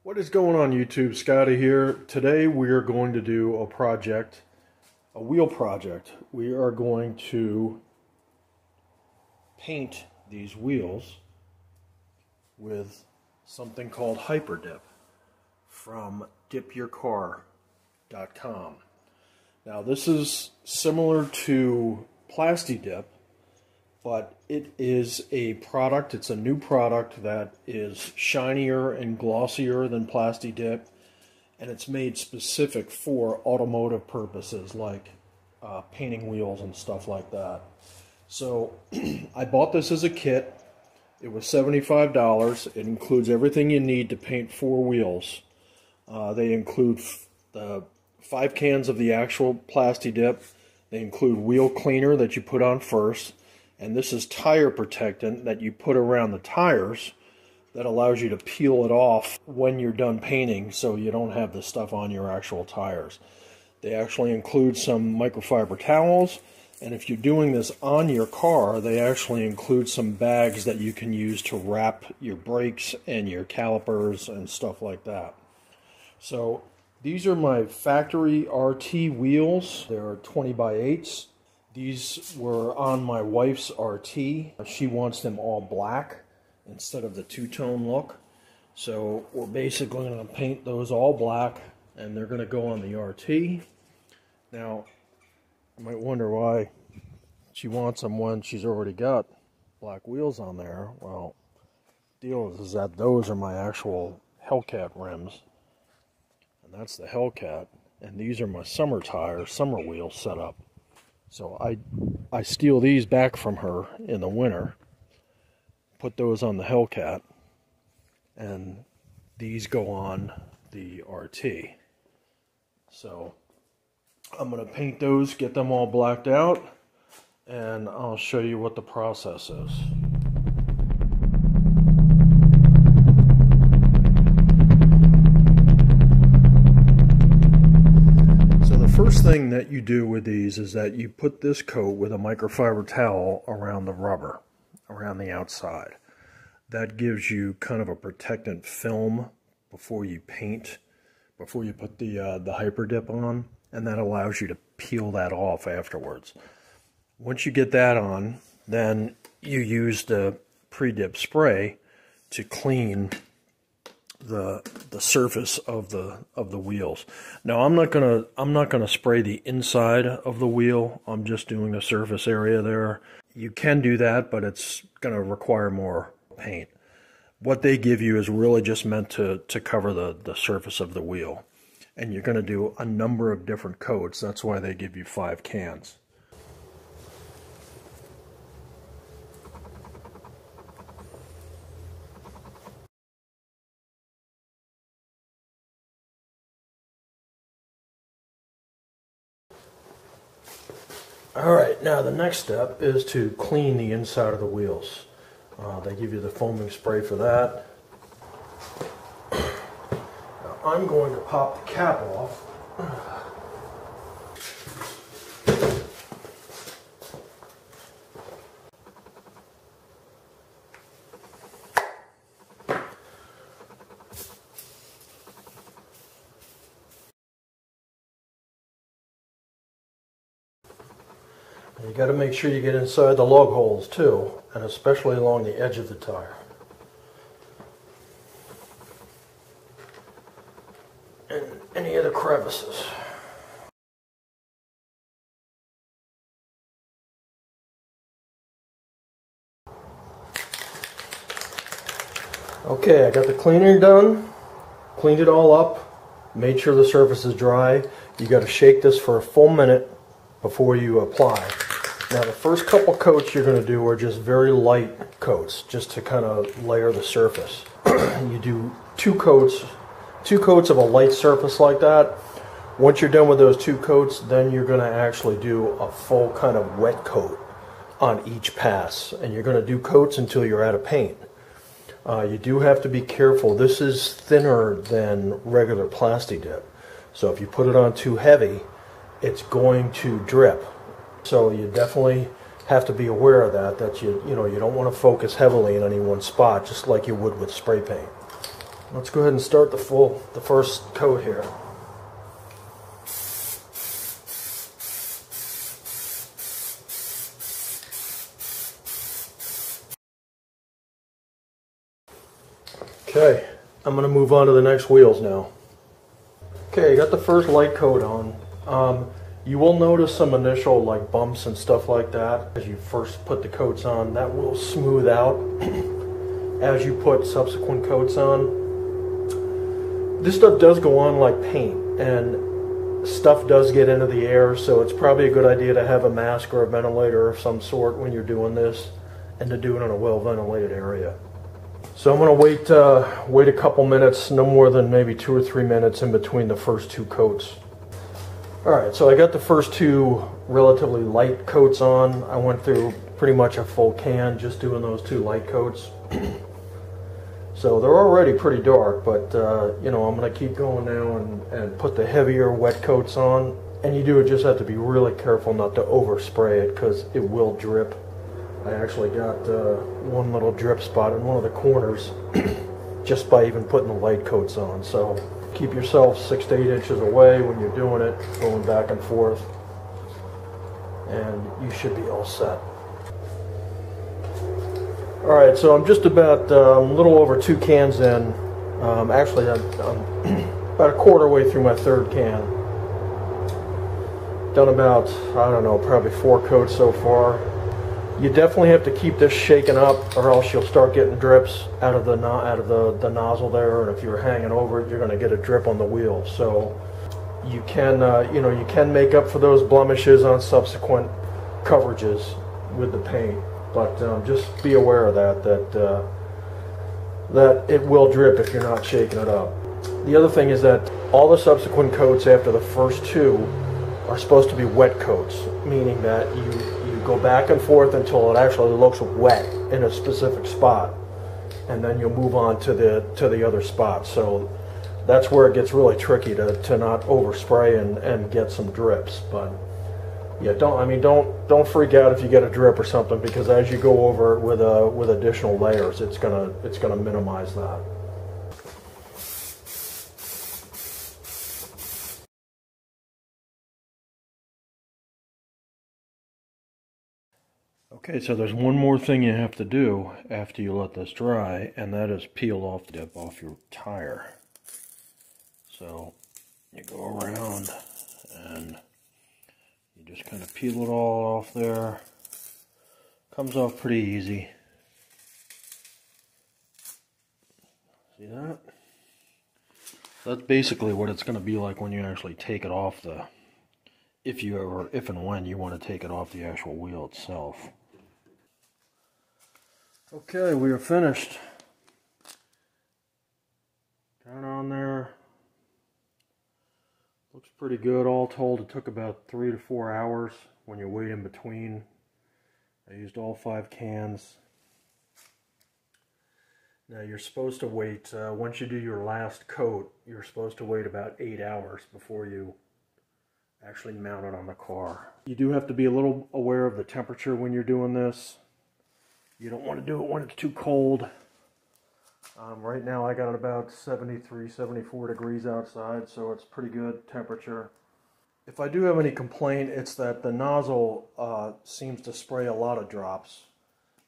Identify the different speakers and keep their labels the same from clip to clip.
Speaker 1: What is going on YouTube? Scotty here. Today we are going to do a project, a wheel project. We are going to paint these wheels with something called Hyper-Dip from dipyourcar.com. Now this is similar to Plasti-Dip, but it is a product, it's a new product that is shinier and glossier than Plasti-Dip, and it's made specific for automotive purposes like painting wheels and stuff like that. So I bought this as a kit. It was $75. It includes everything you need to paint 4 wheels. They include the 5 cans of the actual Plasti-Dip. They include wheel cleaner that you put on first. And this is tire protectant that you put around the tires that allows you to peel it off when you're done painting so you don't have the stuff on your actual tires. They actually include some microfiber towels, and if you're doing this on your car, they actually include some bags that you can use to wrap your brakes and your calipers and stuff like that. So these are my factory RT wheels. They're 20 by 8s. These were on my wife's RT. She wants them all black instead of the two-tone look. So we're basically going to paint those all black, and they're going to go on the RT. Now, you might wonder why she wants them when she's already got black wheels on there. Well, the deal is that those are my actual Hellcat rims. And that's the Hellcat. And these are my summer tires, summer wheels set up. So I steal these back from her in the winter, put those on the Hellcat, and these go on the RT. So I'm going to paint those, get them all blacked out, and I'll show you what the process is. First thing that you do with these is that you put this coat with a microfiber towel around the rubber, around the outside. That gives you kind of a protectant film before you paint, before you put the Hyper-Dip on, and that allows you to peel that off afterwards. Once you get that on, then you use the pre-dip spray to clean the surface of the wheels. Now I'm not gonna spray the inside of the wheel. I'm just doing the surface area there. You can do that, but it's gonna require more paint. What they give you is really just meant to cover the surface of the wheel, and you're gonna do a number of different coats. That's why they give you 5 cans. Alright, now the next step is to clean the inside of the wheels. They give you the foaming spray for that. Now I'm going to pop the cap off. You got to make sure you get inside the lug holes too, and especially along the edge of the tire. And any of the crevices. Okay, I got the cleaning done, cleaned it all up, made sure the surface is dry. You got to shake this for a full minute before you apply. Now the first couple coats you're going to do are just very light coats, just to kind of layer the surface. You do 2 coats of a light surface like that. Once you're done with those 2 coats, then you're going to actually do a full kind of wet coat on each pass. And you're going to do coats until you're out of paint. You do have to be careful. This is thinner than regular Plasti-Dip. So if you put it on too heavy, it's going to drip. So you definitely have to be aware of that, you don't want to focus heavily in any one spot, just like you would with spray paint. Let's go ahead and start the first coat here. Okay, I'm going to move on to the next wheels now. Okay, I got the first light coat on. You will notice some initial like bumps and stuff like that as you first put the coats on. That will smooth out as you put subsequent coats on. This stuff does go on like paint, and stuff does get into the air, so it's probably a good idea to have a mask or a ventilator of some sort when you're doing this, and to do it in a well-ventilated area. So I'm going to wait a couple minutes, no more than maybe 2 or 3 minutes in between the first two coats. Alright, so I got the first two relatively light coats on. I went through pretty much a full can just doing those two light coats. So they're already pretty dark, but you know, I'm going to keep going now and put the heavier wet coats on. And you do just have to be really careful not to overspray it, because it will drip. I actually got one little drip spot in one of the corners just by even putting the light coats on. So keep yourself 6 to 8 inches away when you're doing it, going back and forth, and you should be all set. Alright, so I'm just about a little over 2 cans in. Actually, I'm about a quarter way through my third can. Done about, I don't know, probably 4 coats so far. You definitely have to keep this shaken up, or else you'll start getting drips out of the nozzle there, and if you're hanging over it, you're going to get a drip on the wheel. So you can, you know, you can make up for those blemishes on subsequent coverages with the paint. But just be aware of that it will drip if you're not shaking it up. The other thing is that all the subsequent coats after the first two are supposed to be wet coats, meaning that you go back and forth until it actually looks wet in a specific spot, and then you'll move on to the other spots. So that's where it gets really tricky to not overspray and get some drips. But yeah, don't freak out if you get a drip or something, because as you go over it with additional layers, it's gonna minimize that. Okay, so there's one more thing you have to do after you let this dry, and that is peel off the dip off your tire. So you go around and you just kind of peel it all off there. Comes off pretty easy. See that? That's basically what it's going to be like when you actually take it off if and when you want to take it off the actual wheel itself. Okay, we are finished. Got it on there. Looks pretty good. All told, it took about 3 to 4 hours when you wait in between. I used all 5 cans. Now you're supposed to wait, once you do your last coat, you're supposed to wait about 8 hours before you actually mount it on the car. You do have to be a little aware of the temperature when you're doing this. You don't want to do it when it's too cold. Right now I got it about 73, 74 degrees outside, so it's pretty good temperature. If I do have any complaint, it's that the nozzle seems to spray a lot of drops,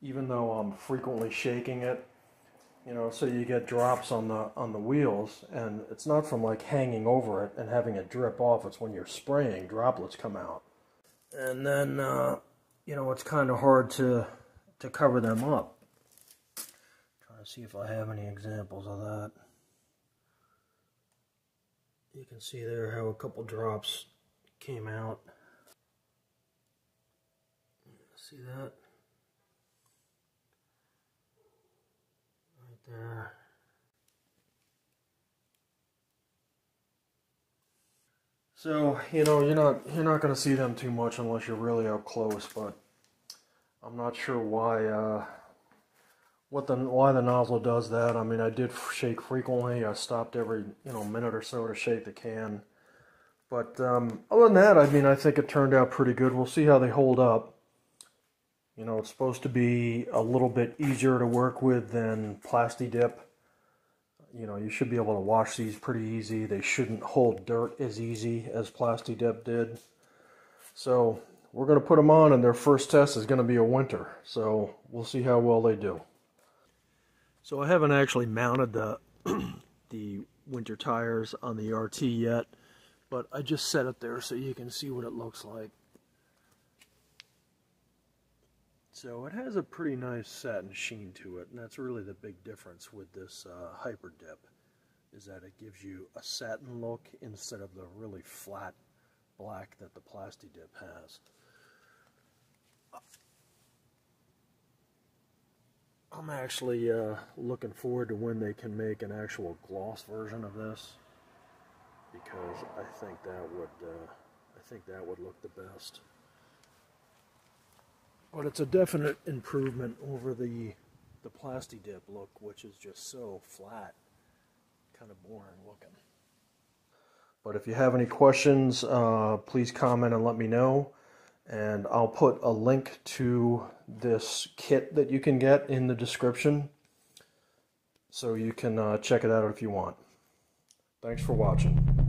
Speaker 1: even though I'm frequently shaking it. You know, so you get drops on the wheels, and it's not from like hanging over it and having it drip off. It's when you're spraying, droplets come out, and then you know, it's kind of hard to cover them up. Trying to see if I have any examples of that. You can see there how a couple drops came out. See that? Right there. So, you know, you're not going to see them too much unless you're really up close, but I'm not sure why why the nozzle does that. I mean, I did shake frequently. I stopped every minute or so to shake the can. But other than that, I mean, I think it turned out pretty good. We'll see how they hold up. You know, it's supposed to be a little bit easier to work with than Plasti-Dip. You know, you should be able to wash these pretty easy. They shouldn't hold dirt as easy as Plasti-Dip did. So we're going to put them on, and their first test is going to be a winter. So we'll see how well they do. So I haven't actually mounted the the winter tires on the RT yet, but I just set it there so you can see what it looks like. So it has a pretty nice satin sheen to it, and that's really the big difference with this Hyper Dip, is that it gives you a satin look instead of the really flat black that the Plasti-Dip has. I'm actually looking forward to when they can make an actual gloss version of this, because I think that would look the best. But it's a definite improvement over the Plasti-Dip look, which is just so flat, kind of boring looking. But if you have any questions, please comment and let me know. And I'll put a link to this kit that you can get in the description, so you can check it out if you want. Thanks for watching.